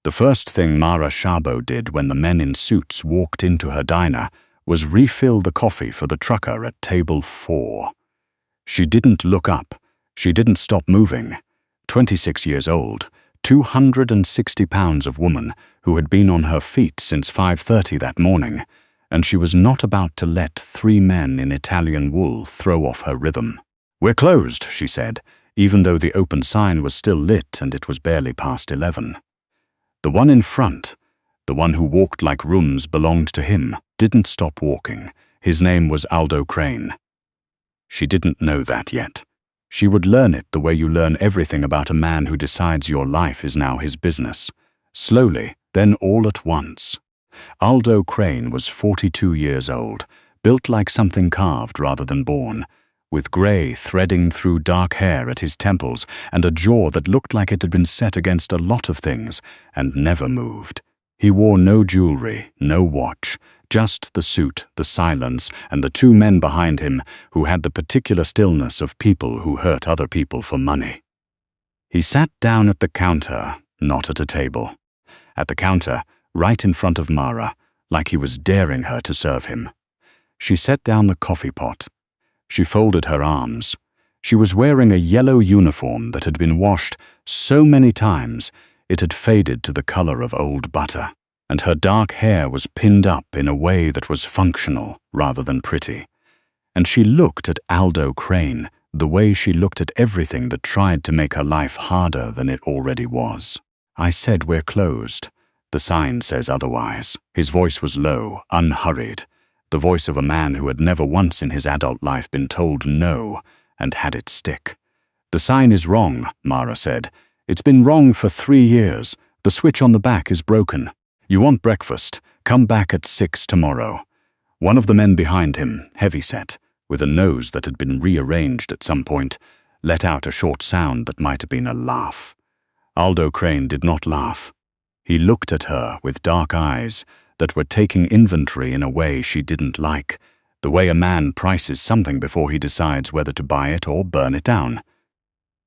The first thing Mara Szabo did when the men in suits walked into her diner was refill the coffee for the trucker at table 4. She didn't look up. She didn't stop moving. 26 years old, 260 pounds of woman who had been on her feet since 5:30 that morning, and she was not about to let 3 men in Italian wool throw off her rhythm. "We're closed," she said, even though the open sign was still lit and it was barely past 11. The one in front, the one who walked like rooms belonged to him, didn't stop walking. His name was Aldo Crane. She didn't know that yet. She would learn it the way you learn everything about a man who decides your life is now his business. Slowly, then all at once. Aldo Crane was 42 years old, built like something carved rather than born, with grey threading through dark hair at his temples and a jaw that looked like it had been set against a lot of things and never moved. He wore no jewelry, no watch, just the suit, the silence, and the 2 men behind him who had the particular stillness of people who hurt other people for money. He sat down at the counter, not at a table. At the counter, right in front of Mara, like he was daring her to serve him. She set down the coffee pot. She folded her arms. She was wearing a yellow uniform that had been washed so many times it had faded to the color of old butter, and her dark hair was pinned up in a way that was functional rather than pretty. And she looked at Aldo Crane the way she looked at everything that tried to make her life harder than it already was. "I said we're closed. The sign says otherwise." His voice was low, unhurried, the voice of a man who had never once in his adult life been told no and had it stick. "The sign is wrong," Mara said. "It's been wrong for 3 years. The switch on the back is broken. You want breakfast? Come back at 6 tomorrow." One of the men behind him, heavy-set, with a nose that had been rearranged at some point, let out a short sound that might have been a laugh. Aldo Crane did not laugh. He looked at her with dark eyes that were taking inventory in a way she didn't like, the way a man prices something before he decides whether to buy it or burn it down.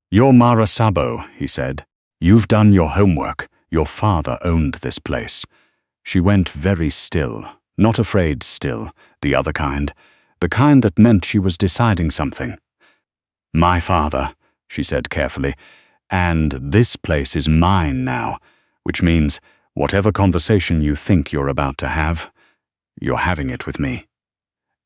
"You're Mara Szabo," he said. "You've done your homework. Your father owned this place." She went very still, not afraid still, the other kind, the kind that meant she was deciding something. "My father," she said carefully, "and this place is mine now, which means whatever conversation you think you're about to have, you're having it with me."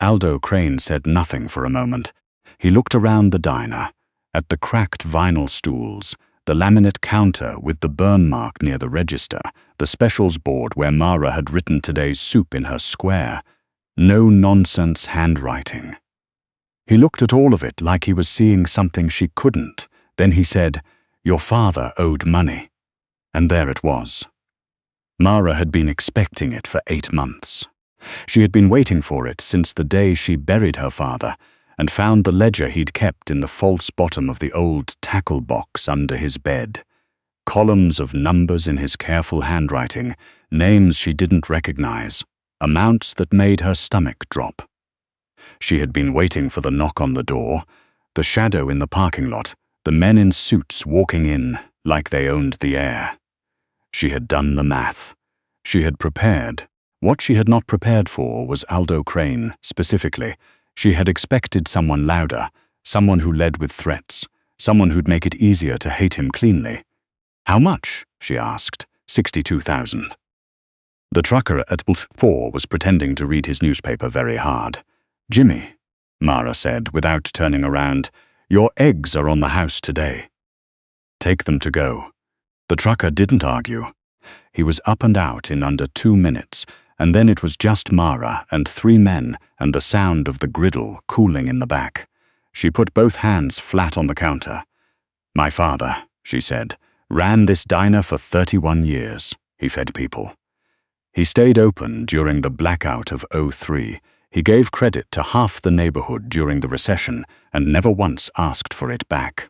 Aldo Crane said nothing for a moment. He looked around the diner, at the cracked vinyl stools, the laminate counter with the burn mark near the register, the specials board where Mara had written today's soup in her square. No-nonsense handwriting. He looked at all of it like he was seeing something she couldn't. Then he said, "Your father owed money." And there it was. Mara had been expecting it for 8 months. She had been waiting for it since the day she buried her father and found the ledger he'd kept in the false bottom of the old tackle box under his bed. Columns of numbers in his careful handwriting, names she didn't recognize, amounts that made her stomach drop. She had been waiting for the knock on the door, the shadow in the parking lot, the men in suits walking in like they owned the air. She had done the math. She had prepared. What she had not prepared for was Aldo Crane, specifically. She had expected someone louder, someone who led with threats, someone who'd make it easier to hate him cleanly. "How much?" she asked. 62,000. The trucker at 4 was pretending to read his newspaper very hard. "Jimmy," Mara said without turning around, "your eggs are on the house today. Take them to go." The trucker didn't argue. He was up and out in under 2 minutes, and then it was just Mara and 3 men and the sound of the griddle cooling in the back. She put both hands flat on the counter. "My father," she said, "ran this diner for 31 years. He fed people. He stayed open during the blackout of 03. He gave credit to half the neighborhood during the recession and never once asked for it back.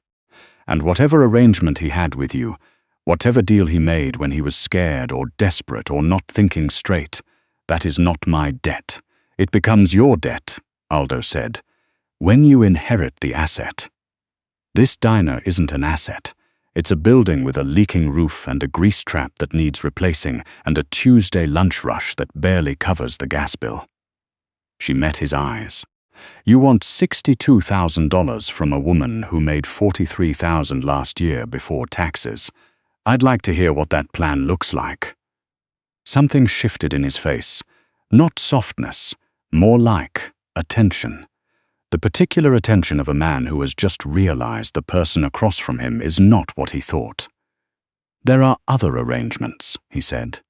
And whatever arrangement he had with you, whatever deal he made when he was scared or desperate or not thinking straight, that is not my debt. It becomes your debt," Aldo said, "when you inherit the asset. This diner isn't an asset. It's a building with a leaking roof and a grease trap that needs replacing and a Tuesday lunch rush that barely covers the gas bill. She met his eyes. You want $62,000 from a woman who made $43,000 last year before taxes. I'd like to hear what that plan looks like. Something shifted in his face. Not softness, more like attention. The particular attention of a man who has just realized the person across from him is not what he thought. There are other arrangements, he said.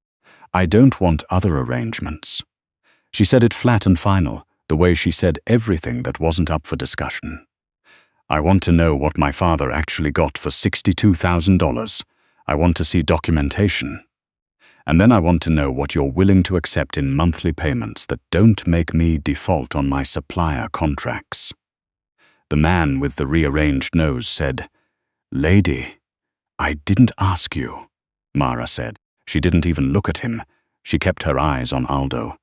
I don't want other arrangements. She said it flat and final, the way she said everything that wasn't up for discussion. I want to know what my father actually got for $62,000. I want to see documentation. And then I want to know what you're willing to accept in monthly payments that don't make me default on my supplier contracts. The man with the rearranged nose said, Lady, I didn't ask you, Mara said. She didn't even look at him. She kept her eyes on Aldo.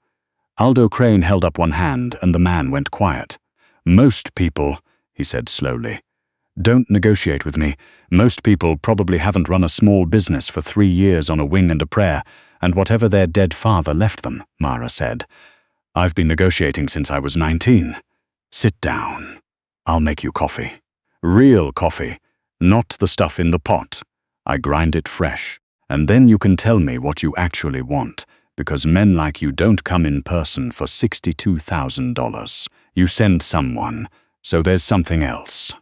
Aldo Crane held up one hand and the man went quiet. Most people, he said slowly, don't negotiate with me. Most people probably haven't run a small business for 3 years on a wing and a prayer, and whatever their dead father left them, Mara said. I've been negotiating since I was 19. Sit down. I'll make you coffee. Real coffee, not the stuff in the pot. I grind it fresh, and then you can tell me what you actually want, because men like you don't come in person for $62,000. You send someone, so there's something else.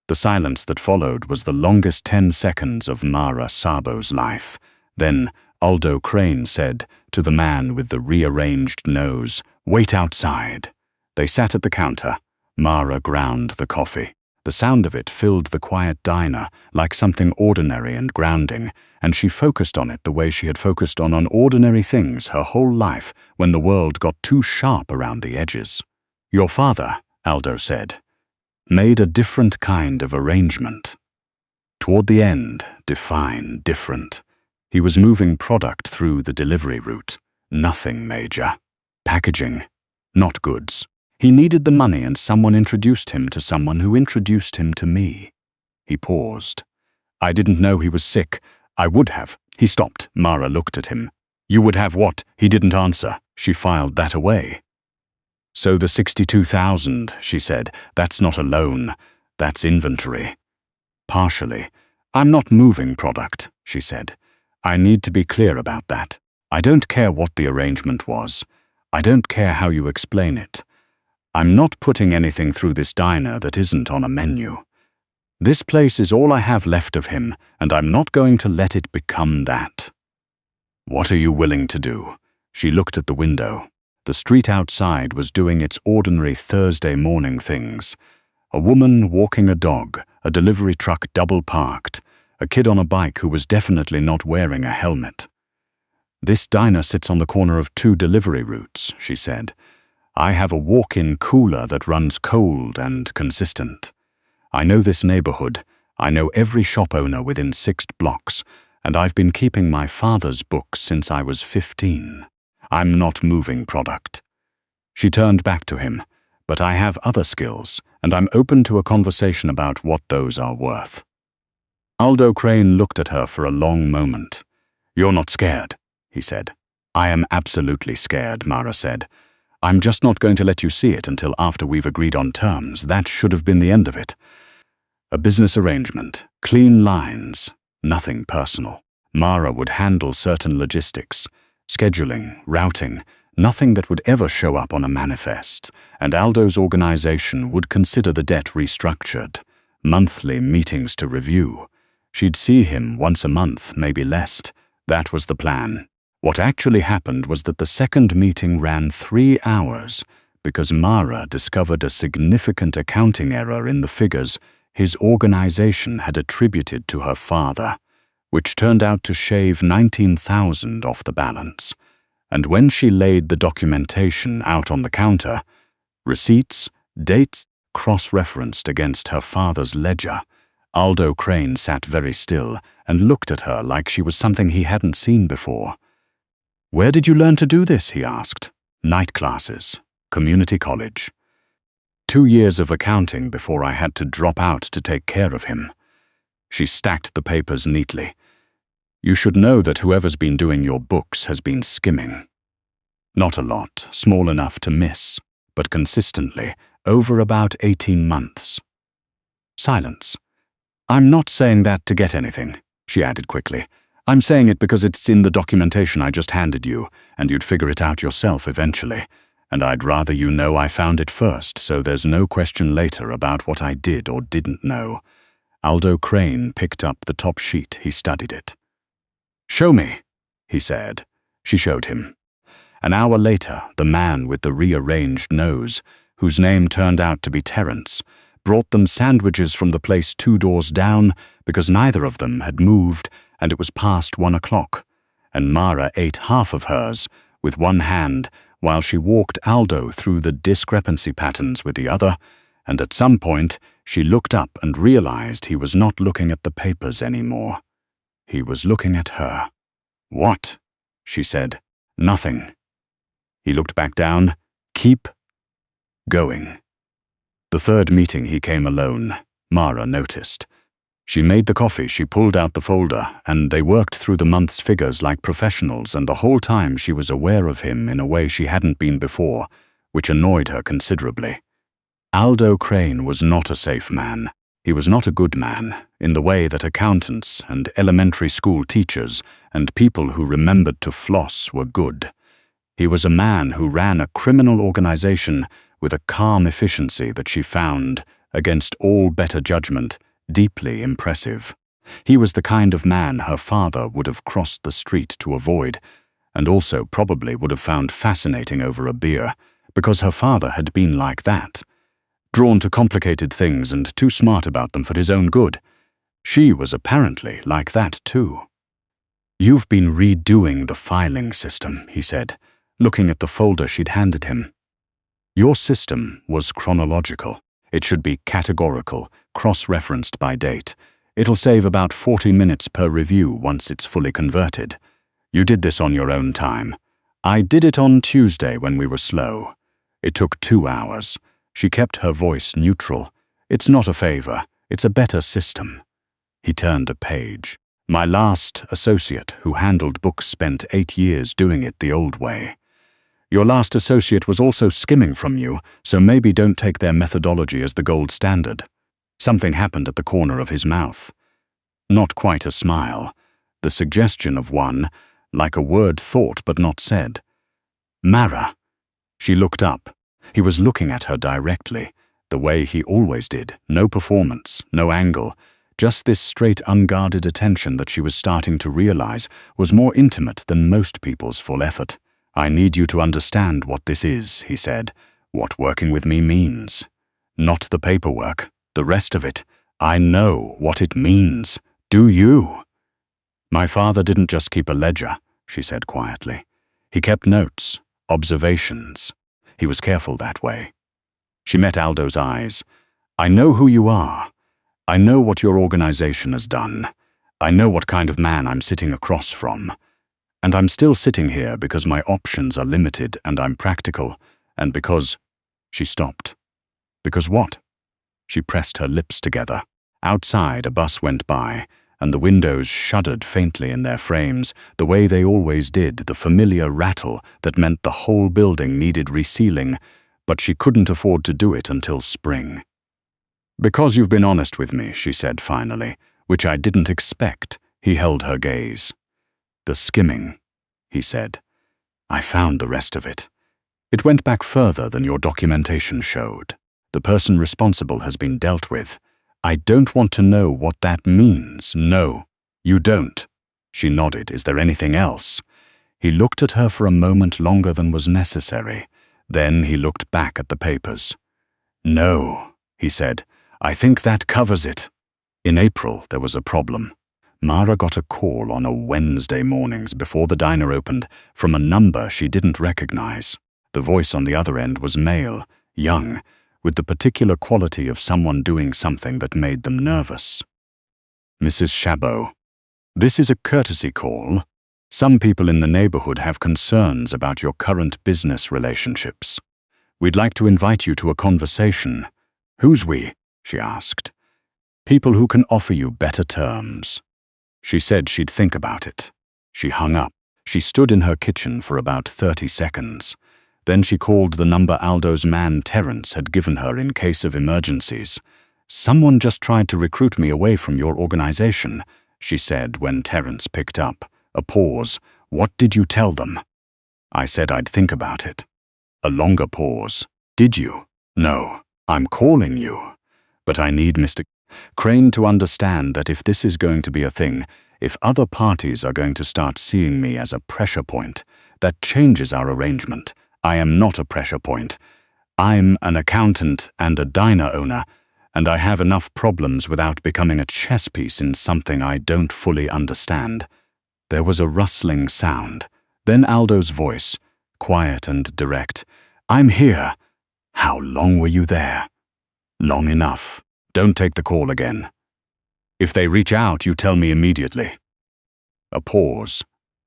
The silence that followed was the longest 10 seconds of Mara Szabo's life. Then Aldo Crane said to the man with the rearranged nose, Wait outside. They sat at the counter. Mara ground the coffee. The sound of it filled the quiet diner like something ordinary and grounding, and she focused on it the way she had focused on ordinary things her whole life when the world got too sharp around the edges. Your father, Aldo said, made a different kind of arrangement. Toward the end, define different. He was moving product through the delivery route. Nothing major. Packaging, not goods. He needed the money and someone introduced him to someone who introduced him to me. He paused. I didn't know he was sick. I would have. He stopped. Mara looked at him. You would have what? He didn't answer. She filed that away. So the $62,000, she said, that's not a loan. That's inventory. Partially. I'm not moving product, she said. I need to be clear about that. I don't care what the arrangement was. I don't care how you explain it. I'm not putting anything through this diner that isn't on a menu. This place is all I have left of him, and I'm not going to let it become that. What are you willing to do? She looked at the window. The street outside was doing its ordinary Thursday morning things. A woman walking a dog, a delivery truck double parked, a kid on a bike who was definitely not wearing a helmet. This diner sits on the corner of 2 delivery routes, she said. I have a walk-in cooler that runs cold and consistent. I know this neighborhood. I know every shop owner within 6 blocks, and I've been keeping my father's books since I was 15. I'm not moving product. She turned back to him. But I have other skills, and I'm open to a conversation about what those are worth. Aldo Crane looked at her for a long moment. You're not scared, he said. I am absolutely scared, Mara said. I'm just not going to let you see it until after we've agreed on terms. That should have been the end of it. A business arrangement, clean lines, nothing personal. Mara would handle certain logistics, scheduling, routing, nothing that would ever show up on a manifest, and Aldo's organization would consider the debt restructured. Monthly meetings to review. She'd see him once a month, maybe less. That was the plan. What actually happened was that the second meeting ran 3 hours because Mara discovered a significant accounting error in the figures his organization had attributed to her father, which turned out to shave $19,000 off the balance. And when she laid the documentation out on the counter, receipts, dates, cross-referenced against her father's ledger, Aldo Crane sat very still and looked at her like she was something he hadn't seen before. Where did you learn to do this? He asked. Night classes, community college. 2 years of accounting before I had to drop out to take care of him. She stacked the papers neatly. You should know that whoever's been doing your books has been skimming. Not a lot, small enough to miss, but consistently, over about 18 months. Silence. I'm not saying that to get anything, she added quickly. I'm saying it because it's in the documentation I just handed you, and you'd figure it out yourself eventually. And I'd rather you know I found it first, so there's no question later about what I did or didn't know. Aldo Crane picked up the top sheet. He studied it. Show me, he said. She showed him. An hour later, the man with the rearranged nose, whose name turned out to be Terence, brought them sandwiches from the place 2 doors down because neither of them had moved and it was past 1 o'clock, and Mara ate half of hers with one hand while she walked Aldo through the discrepancy patterns with the other, and at some point she looked up and realized he was not looking at the papers anymore. He was looking at her. What? She said. Nothing. He looked back down. Keep going. The third meeting he came alone, Mara noticed. She made the coffee, she pulled out the folder, and they worked through the month's figures like professionals, and the whole time she was aware of him in a way she hadn't been before, which annoyed her considerably. Aldo Crane was not a safe man. He was not a good man, in the way that accountants and elementary school teachers and people who remembered to floss were good. He was a man who ran a criminal organization with a calm efficiency that she found, against all better judgment, deeply impressive. He was the kind of man her father would have crossed the street to avoid, and also probably would have found fascinating over a beer, because her father had been like that. Drawn to complicated things and too smart about them for his own good. She was apparently like that too. You've been redoing the filing system, he said, looking at the folder she'd handed him. Your system was chronological. It should be categorical, cross-referenced by date. It'll save about 40 minutes per review once it's fully converted. You did this on your own time. I did it on Tuesday when we were slow. It took 2 hours. She kept her voice neutral. It's not a favor. It's a better system. He turned a page. My last associate who handled books spent 8 years doing it the old way. Your last associate was also skimming from you, so maybe don't take their methodology as the gold standard. Something happened at the corner of his mouth. Not quite a smile. The suggestion of one, like a word thought but not said. Mara. She looked up. He was looking at her directly, the way he always did. No performance, no angle. Just this straight, unguarded attention that she was starting to realize was more intimate than most people's full effort. I need you to understand what this is, he said, what working with me means. Not the paperwork, the rest of it. I know what it means. Do you? My father didn't just keep a ledger, she said quietly. He kept notes, observations. He was careful that way. She met Aldo's eyes. I know who you are. I know what your organization has done. I know what kind of man I'm sitting across from. And I'm still sitting here because my options are limited and I'm practical, and because... She stopped. Because what? She pressed her lips together. Outside, a bus went by, and the windows shuddered faintly in their frames, the way they always did, the familiar rattle that meant the whole building needed resealing, but she couldn't afford to do it until spring. Because you've been honest with me, she said finally, which I didn't expect. He held her gaze. The skimming, he said. I found the rest of it. It went back further than your documentation showed. The person responsible has been dealt with. I don't want to know what that means. No, you don't. She nodded. Is there anything else? He looked at her for a moment longer than was necessary. Then he looked back at the papers. No, he said. I think that covers it. In April, there was a problem. Mara got a call on a Wednesday mornings before the diner opened from a number she didn't recognize. The voice on the other end was male, young, with the particular quality of someone doing something that made them nervous. Mrs. Szabo, this is a courtesy call. Some people in the neighborhood have concerns about your current business relationships. We'd like to invite you to a conversation. Who's we? She asked. People who can offer you better terms." She said she'd think about it. She hung up. She stood in her kitchen for about 30 seconds. Then she called the number Aldo's man Terence had given her in case of emergencies. "Someone just tried to recruit me away from your organization," she said when Terence picked up. A pause. "What did you tell them?" "I said I'd think about it." A longer pause. "Did you?" "No. I'm calling you. But I need Mr. Crane to understand that if this is going to be a thing, if other parties are going to start seeing me as a pressure point, that changes our arrangement. I am not a pressure point. I'm an accountant and a diner owner, and I have enough problems without becoming a chess piece in something I don't fully understand." There was a rustling sound. Then Aldo's voice, quiet and direct. "I'm here." "How long were you there?" "Long enough. Don't take the call again. If they reach out, you tell me immediately." A pause.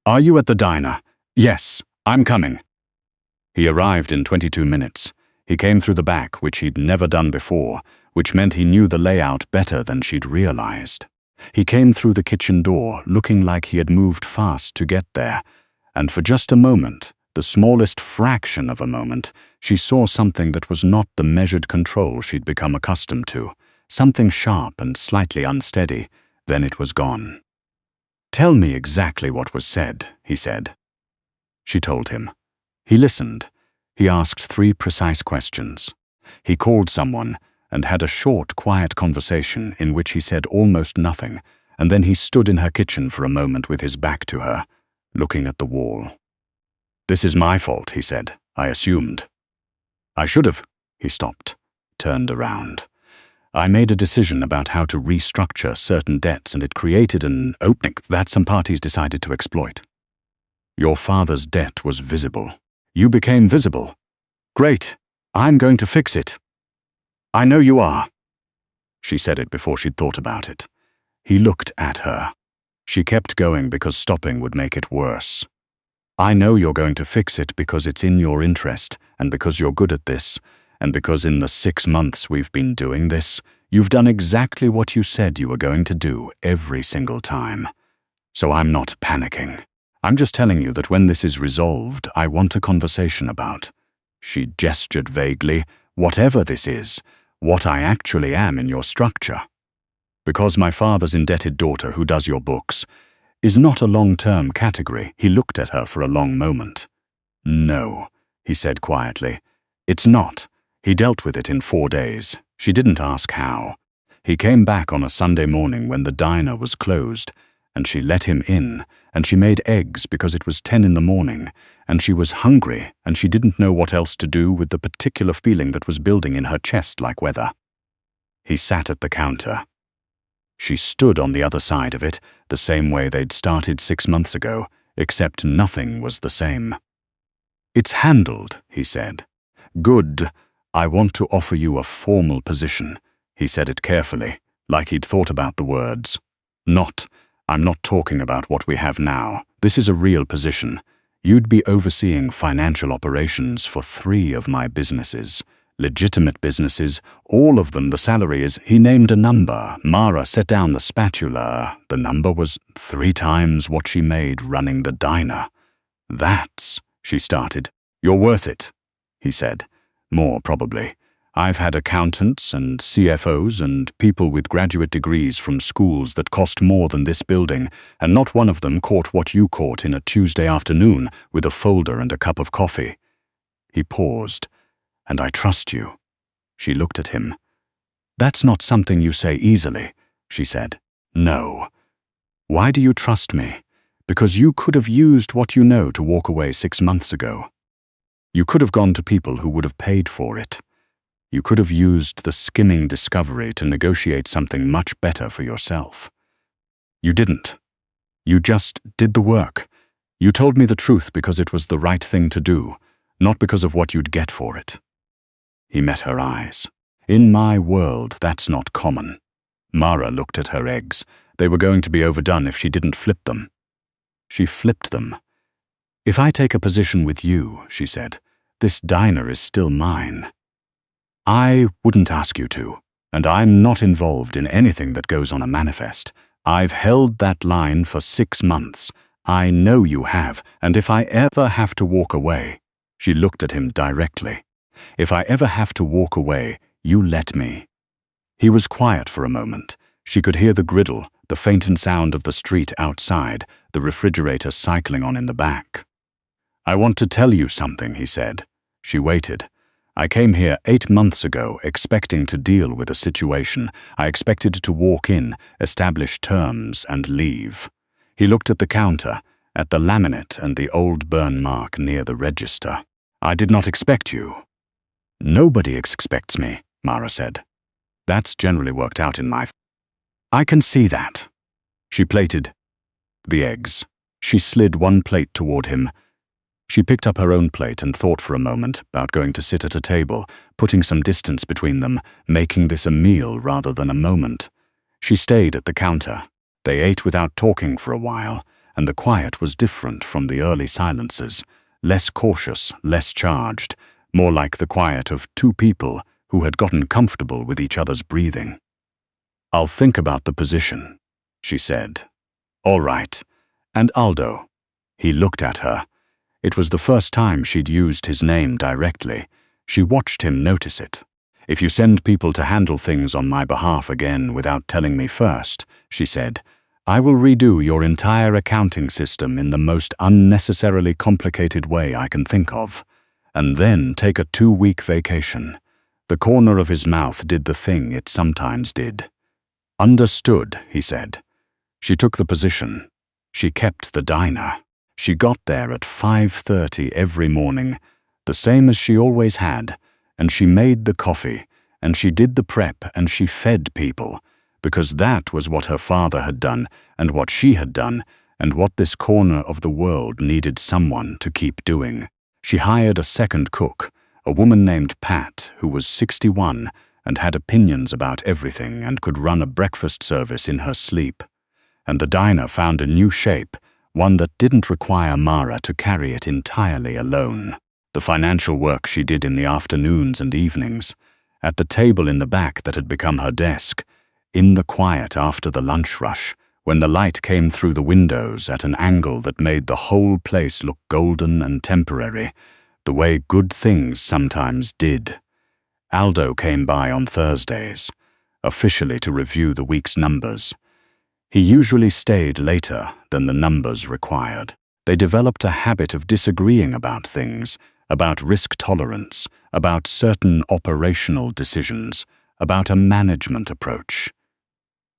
"Are you at the diner?" "Yes, I'm coming." He arrived in 22 minutes. He came through the back, which he'd never done before, which meant he knew the layout better than she'd realized. He came through the kitchen door, looking like he had moved fast to get there, and for just a moment, the smallest fraction of a moment, she saw something that was not the measured control she'd become accustomed to, something sharp and slightly unsteady. Then it was gone. "Tell me exactly what was said," he said. She told him. He listened. He asked 3 precise questions. He called someone and had a short, quiet conversation in which he said almost nothing, and then he stood in her kitchen for a moment with his back to her, looking at the wall. "This is my fault," he said. "I assumed." "I should have." He stopped, turned around. "I made a decision about how to restructure certain debts, and it created an opening that some parties decided to exploit. Your father's debt was visible. You became visible. Great. I'm going to fix it." "I know you are." She said it before she'd thought about it. He looked at her. She kept going because stopping would make it worse. "I know you're going to fix it because it's in your interest, and because you're good at this, and because in the 6 months we've been doing this, you've done exactly what you said you were going to do every single time. So I'm not panicking. I'm just telling you that when this is resolved, I want a conversation about," she gestured vaguely, "whatever this is, what I actually am in your structure. Because my father's indebted daughter who does your books is not a long-term category." He looked at her for a long moment. "No," he said quietly. "It's not. He dealt with it in 4 days. She didn't ask how. He came back on a Sunday morning when the diner was closed, and she let him in, and she made eggs because it was 10 in the morning, and she was hungry, and she didn't know what else to do with the particular feeling that was building in her chest like weather." He sat at the counter. She stood on the other side of it, the same way they'd started 6 months ago, except nothing was the same. "It's handled," he said. "Good. I want to offer you a formal position." He said it carefully, like he'd thought about the words. I'm not talking about what we have now. This is a real position. You'd be overseeing financial operations for 3 of my businesses. Legitimate businesses, all of them. The salary is," he named a number. Mara set down the spatula. The number was 3 times what she made running the diner. "That's," she started. "You're worth it," he said. "More, probably. I've had accountants and CFOs and people with graduate degrees from schools that cost more than this building, and not one of them caught what you caught in a Tuesday afternoon with a folder and a cup of coffee." He paused. "And I trust you." She looked at him. "That's not something you say easily," she said. "No." "Why do you trust me?" "Because you could have used what you know to walk away 6 months ago. You could have gone to people who would have paid for it. You could have used the skimming discovery to negotiate something much better for yourself. You didn't. You just did the work. You told me the truth because it was the right thing to do, not because of what you'd get for it." He met her eyes. "In my world, that's not common." Mara looked at her eggs. They were going to be overdone if she didn't flip them. She flipped them. "If I take a position with you," she said, "this diner is still mine." "I wouldn't ask you to, and I'm not involved in anything that goes on a manifest. I've held that line for 6 months. I know you have, and if I ever have to walk away," she looked at him directly, "if I ever have to walk away, you let me." He was quiet for a moment. She could hear the griddle, the faint sound of the street outside, the refrigerator cycling on in the back. "I want to tell you something," he said. She waited. "I came here 8 months ago expecting to deal with a situation. I expected to walk in, establish terms, and leave." He looked at the counter, at the laminate and the old burn mark near the register. "I did not expect you." "Nobody expects me," Mara said. "That's generally worked out in life." "I can see that." She plated the eggs. She slid one plate toward him. She picked up her own plate and thought for a moment about going to sit at a table, putting some distance between them, making this a meal rather than a moment. She stayed at the counter. They ate without talking for a while, and the quiet was different from the early silences, less cautious, less charged, more like the quiet of two people who had gotten comfortable with each other's breathing. "I'll think about the position," she said. "All right. And Aldo." He looked at her. It was the first time she'd used his name directly. She watched him notice it. "If you send people to handle things on my behalf again without telling me first," she said, "I will redo your entire accounting system in the most unnecessarily complicated way I can think of, and then take a 2-week vacation." The corner of his mouth did the thing it sometimes did. "Understood," he said. She took the position. She kept the diner. She got there at 5:30 every morning, the same as she always had, and she made the coffee, and she did the prep, and she fed people, because that was what her father had done, and what she had done, and what this corner of the world needed someone to keep doing. She hired a second cook, a woman named Pat, who was 61 and had opinions about everything and could run a breakfast service in her sleep. And the diner found a new shape, one that didn't require Mara to carry it entirely alone. The financial work she did in the afternoons and evenings, at the table in the back that had become her desk, in the quiet after the lunch rush, when the light came through the windows at an angle that made the whole place look golden and temporary, the way good things sometimes did. Aldo came by on Thursdays, officially to review the week's numbers. He usually stayed later than the numbers required. They developed a habit of disagreeing about things, about risk tolerance, about certain operational decisions, about a management approach.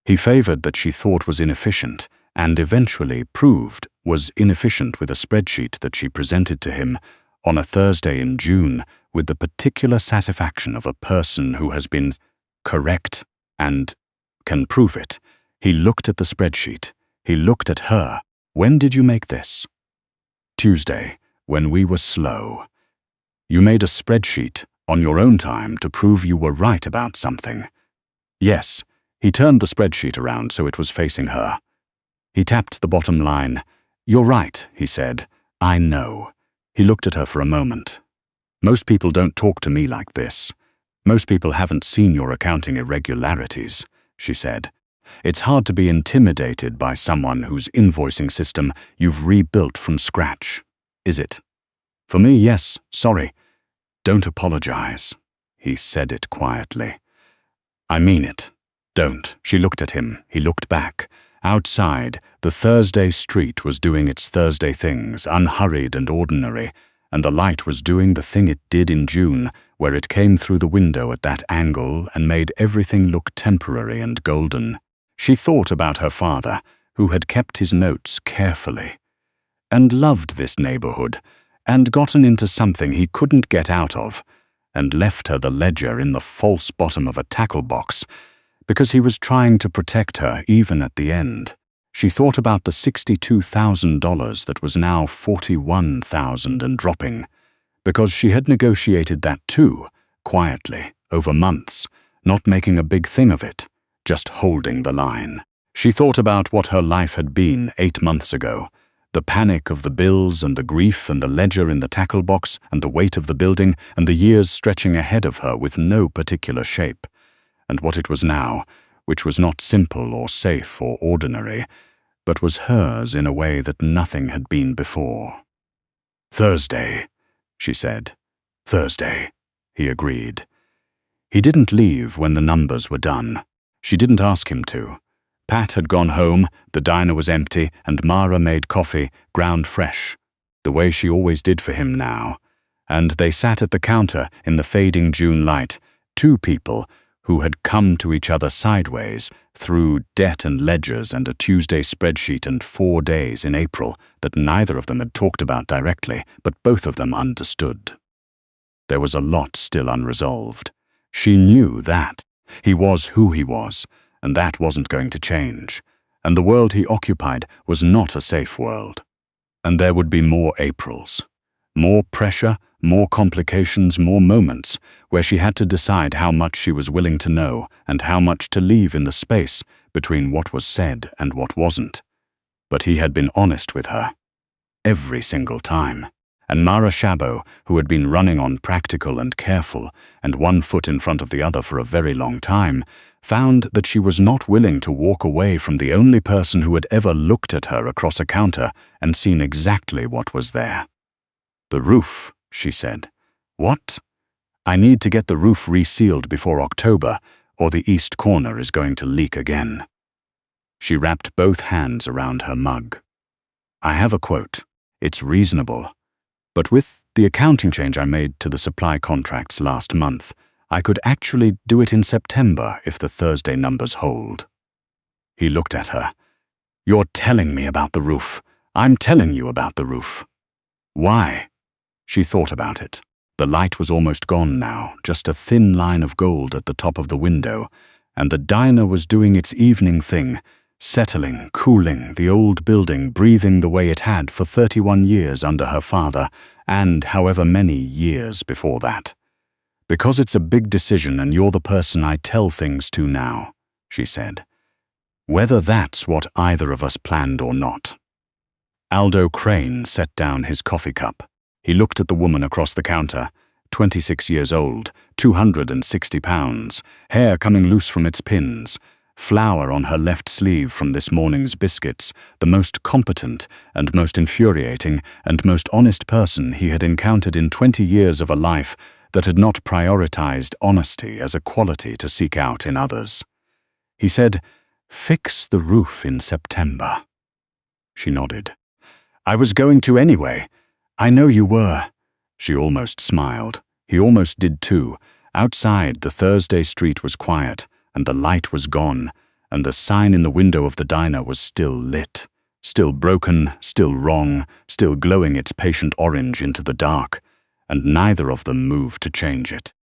He favored that she thought was inefficient, and eventually proved was inefficient with a spreadsheet that she presented to him on a Thursday in June with the particular satisfaction of a person who has been correct and can prove it. He looked at the spreadsheet. He looked at her. "When did you make this?" "Tuesday, when we were slow." "You made a spreadsheet on your own time to prove you were right about something." "Yes." He turned the spreadsheet around so it was facing her. He tapped the bottom line. "You're right," he said. "I know." He looked at her for a moment. "Most people don't talk to me like this. Most people haven't seen your accounting irregularities," she said. "It's hard to be intimidated by someone whose invoicing system you've rebuilt from scratch, is it?" "For me, yes, sorry." "Don't apologize." He said it quietly. "I mean it. Don't." She looked at him. He looked back. Outside, the Thursday street was doing its Thursday things, unhurried and ordinary, and the light was doing the thing it did in June, where it came through the window at that angle and made everything look temporary and golden. She thought about her father, who had kept his notes carefully, and loved this neighborhood, and gotten into something he couldn't get out of, and left her the ledger in the false bottom of a tackle box, because he was trying to protect her even at the end. She thought about the $62,000 that was now $41,000 and dropping, because she had negotiated that too, quietly, over months, not making a big thing of it, just holding the line. She thought about what her life had been 8 months ago, the panic of the bills and the grief and the ledger in the tackle box and the weight of the building and the years stretching ahead of her with no particular shape. and what it was now, which was not simple or safe or ordinary, but was hers in a way that nothing had been before. "Thursday," she said. "Thursday," he agreed. He didn't leave when the numbers were done. She didn't ask him to. Pat had gone home, the diner was empty, and Mara made coffee, ground fresh, the way she always did for him now. And they sat at the counter in the fading June light, two people who had come to each other sideways through debt and ledgers and a Tuesday spreadsheet and 4 days in April that neither of them had talked about directly, but both of them understood. There was a lot still unresolved. She knew that. He was who he was, and that wasn't going to change. And the world he occupied was not a safe world. And there would be more Aprils. More pressure, more complications, more moments where she had to decide how much she was willing to know and how much to leave in the space between what was said and what wasn't. But he had been honest with her. Every single time. And Mara Szabo, who had been running on practical and careful and one foot in front of the other for a very long time, found that she was not willing to walk away from the only person who had ever looked at her across a counter and seen exactly what was there. "The roof," she said. "What?" "I need to get the roof resealed before October, or the east corner is going to leak again." She wrapped both hands around her mug. "I have a quote. It's reasonable. But with the accounting change I made to the supply contracts last month, I could actually do it in September if the Thursday numbers hold." He looked at her. "You're telling me about the roof. I'm telling you about the roof." "Why?" She thought about it. The light was almost gone now, just a thin line of gold at the top of the window, and the diner was doing its evening thing, settling, cooling, the old building breathing the way it had for 31 years under her father, and however many years before that. "Because it's a big decision and you're the person I tell things to now," she said. "Whether that's what either of us planned or not." Aldo Crane set down his coffee cup. He looked at the woman across the counter, 26 years old, 260 pounds, hair coming loose from its pins, flour on her left sleeve from this morning's biscuits, the most competent and most infuriating and most honest person he had encountered in 20 years of a life that had not prioritized honesty as a quality to seek out in others. He said, "Fix the roof in September." She nodded. "I was going to anyway. I know you were." She almost smiled. He almost did too. Outside, the Thursday street was quiet, and the light was gone, and the sign in the window of the diner was still lit, still broken, still wrong, still glowing its patient orange into the dark, and neither of them moved to change it.